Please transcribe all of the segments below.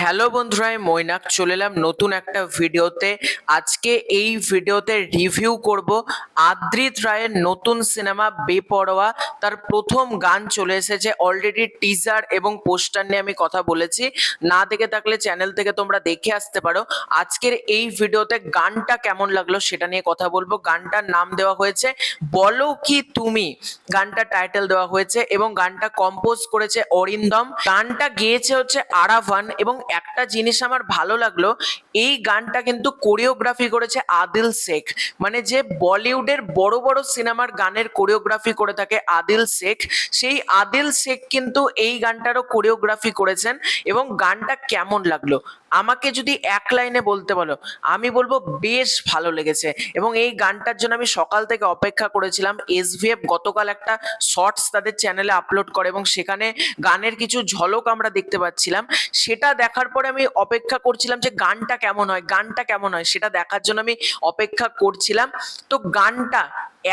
Hello বন্ধুরা, আমি মৈনাক চলে এলাম নতুন একটা ভিডিওতে। আজকে এই ভিডিওতে রিভিউ করব আদ্রিত রায়ের নতুন সিনেমা বেপরোয়া। তার প্রথম গান চলে এসেছে, অলরেডি টিজার এবং পোস্টার নিয়ে আমি কথা বলেছি। না দেখে থাকলে চ্যানেল থেকে তোমরা দেখে আসতে পারো। আজকের এই ভিডিওতে গানটা কেমন লাগলো সেটা নিয়ে কথা বলবো। গানটার নাম দেওয়া হয়েছে বলো কি তুমি, গানটা টাইটেল দেওয়া হয়েছে এবং গানটা কম্পোজ করেছে অরিন্দম। গানটা গেয়েছে হচ্ছে আরাভান। এবং একটা জিনিস আমার ভালো লাগলো, এই গানটা কিন্তু কোরিওগ্রাফি করেছে আদিল শেখ। মানে যে বলিউডের বড় বড় সিনেমার গানের কোরিওগ্রাফি করে থাকে আদিল শেখ, সেই আদিল শেখ কিন্তু এই গানটারও কোরিওগ্রাফি করেছেন। এবং গানটা কেমন লাগলো আমাকে যদি এক লাইনে বলতে বলো, আমি বলবো বেশ ভালো লেগেছে। এবং এই গানটার জন্য আমি সকাল থেকে অপেক্ষা করেছিলাম। এসভিএফ গতকাল একটা শর্টস তাদের চ্যানেলে আপলোড করে এবং সেখানে গানের কিছু ঝলক আমরা দেখতে পাচ্ছিলাম। সেটা দেখার পরে আমি অপেক্ষা করছিলাম যে গানটা কেমন হয়, গানটা কেমন হয় সেটা দেখার জন্য আমি অপেক্ষা করছিলাম। তো গানটা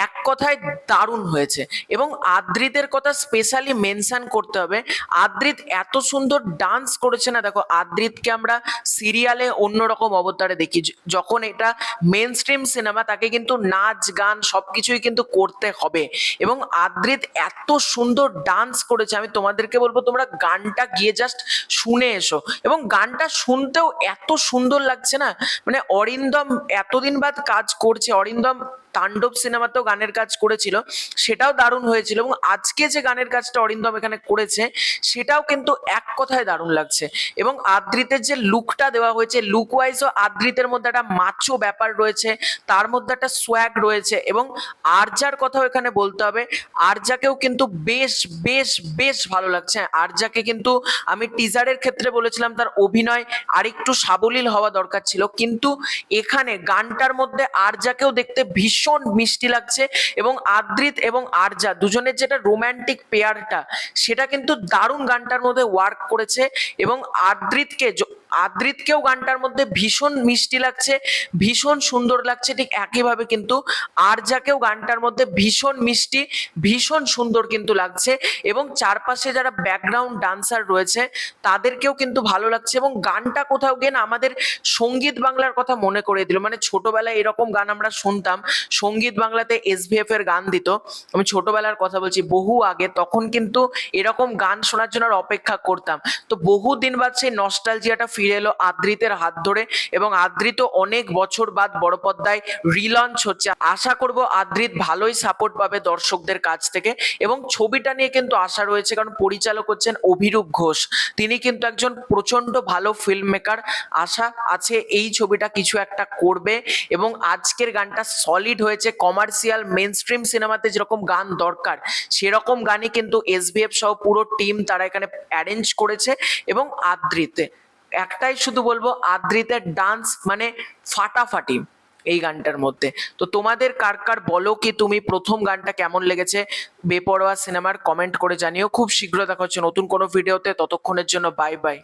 এক কথায় দারুণ হয়েছে। এবং আদ্রিতের কথা স্পেশালি মেনশন করতে হবে। আদ্রিত এত সুন্দর ডান্স করেছে না, দেখো আদ্রিতকে আমরা সিরিয়ালে অন্যরকম অবতারে দেখি, যখন এটা মেন স্ট্রিম সিনেমা তাকে কিন্তু নাচ গান সবকিছুই কিন্তু করতে হবে। এবং আদ্রিত এত সুন্দর ডান্স করেছে, আমি তোমাদেরকে বলবো তোমরা গানটা গিয়ে জাস্ট শুনে এসো। এবং গানটা শুনতেও এত সুন্দর লাগছে না, মানে অরিন্দম এতদিন বাদ কাজ করছে। অরিন্দম তাণ্ডব সিনেমাতেও গানের কাজ করেছিল, সেটাও দারুণ হয়েছিল। এবং আজকে যে গানের কাজটা অরিন্দম এখানে করেছে সেটাও কিন্তু এক কথায় দারুণ লাগছে। এবং আদ্রিতের যে লুকটা দেওয়া হয়েছে, লুক ওয়াইজও আদ্রিতের মধ্যে একটা মাচো ব্যাপার রয়েছে, তার মধ্যে একটা সোয়াগ রয়েছে। এবং আরজার কথাও এখানে বলতে হবে, আরজাকেও কিন্তু বেশ বেশ বেশ ভালো লাগছে। আরজাকে কিন্তু আমি টিজারের ক্ষেত্রে বলেছিলাম তার অভিনয় আরেকটু সাবলীল হওয়া দরকার ছিল, কিন্তু এখানে গানটার মধ্যে আরজাকেও দেখতে ভীষণ মিষ্টি লাগছে। এবং আদ্রিত এবং আরজা দুজনের যেটা রোম্যান্টিক পেয়ারটা, সেটা কিন্তু দারুণ গানটার মধ্যে ওয়ার্ক করেছে। এবং আদ্রিতকেও গানটার মধ্যে ভীষণ মিষ্টি লাগছে, ভীষণ সুন্দর লাগছে। ঠিক একইভাবে কিন্তু আরজাকেও গানটার মধ্যে ভীষণ মিষ্টি, ভীষণ সুন্দর কিন্তু লাগছে। এবং চারপাশে যারা ব্যাকগ্রাউন্ড ডান্সার রয়েছে তাদেরকেও কিন্তু ভালো লাগছে। এবং গানটা কোথাও গিয়ে না আমাদের সঙ্গীত বাংলার কথা মনে করে দিল। মানে ছোটবেলায় এরকম গান আমরা শুনতাম, সঙ্গীত বাংলাতে এসভিএফ এর গান দিত। আমি ছোটবেলার কথা বলছি, বহু আগে, তখন কিন্তু এরকম গান শোনার জন্য অপেক্ষা করতাম। তো বহুদিন বাদ সেই নস্টালজিয়াটা ফিরে এলো আদ্রিতের হাত ধরে। এবং আদ্রিত অনেক বছর বাদ বড় পর্দায় রিলঞ্চ হচ্ছে। আশা করব আদ্রিত ভালোই সাপোর্ট পাবে দর্শকদের কাছ থেকে। এবং ছবিটা নিয়ে কিন্তু আশা রয়েছে, কারণ পরিচালক হচ্ছেন অভিরূপ ঘোষ, তিনি কিন্তু একজন প্রচন্ড ভালো ফিল্ম মেকার। আশা আছে এই ছবিটা কিছু একটা করবে। এবং আজকের গানটা সলিড হয়েছে, কমার্শিয়াল মেন স্ট্রিম সিনেমাতে যেরকম গান দরকার সেরকম গানই কিন্তু এসভিএফ সহ পুরো টিম তারা এখানে অ্যারেঞ্জ করেছে। এবং আদ্রিতে একটাই শুধু বলবো, আদ্রিতের ডান্স মানে ফাটাফাটি এই গানটার মধ্যে। তো তোমাদের কার কার বলো কি তুমি প্রথম গানটা কেমন লেগেছে বেপরোয়া সিনেমার, কমেন্ট করে জানিও। খুব শীঘ্র দেখা হচ্ছে নতুন কোনো ভিডিওতে, ততক্ষণের জন্য বাই বাই।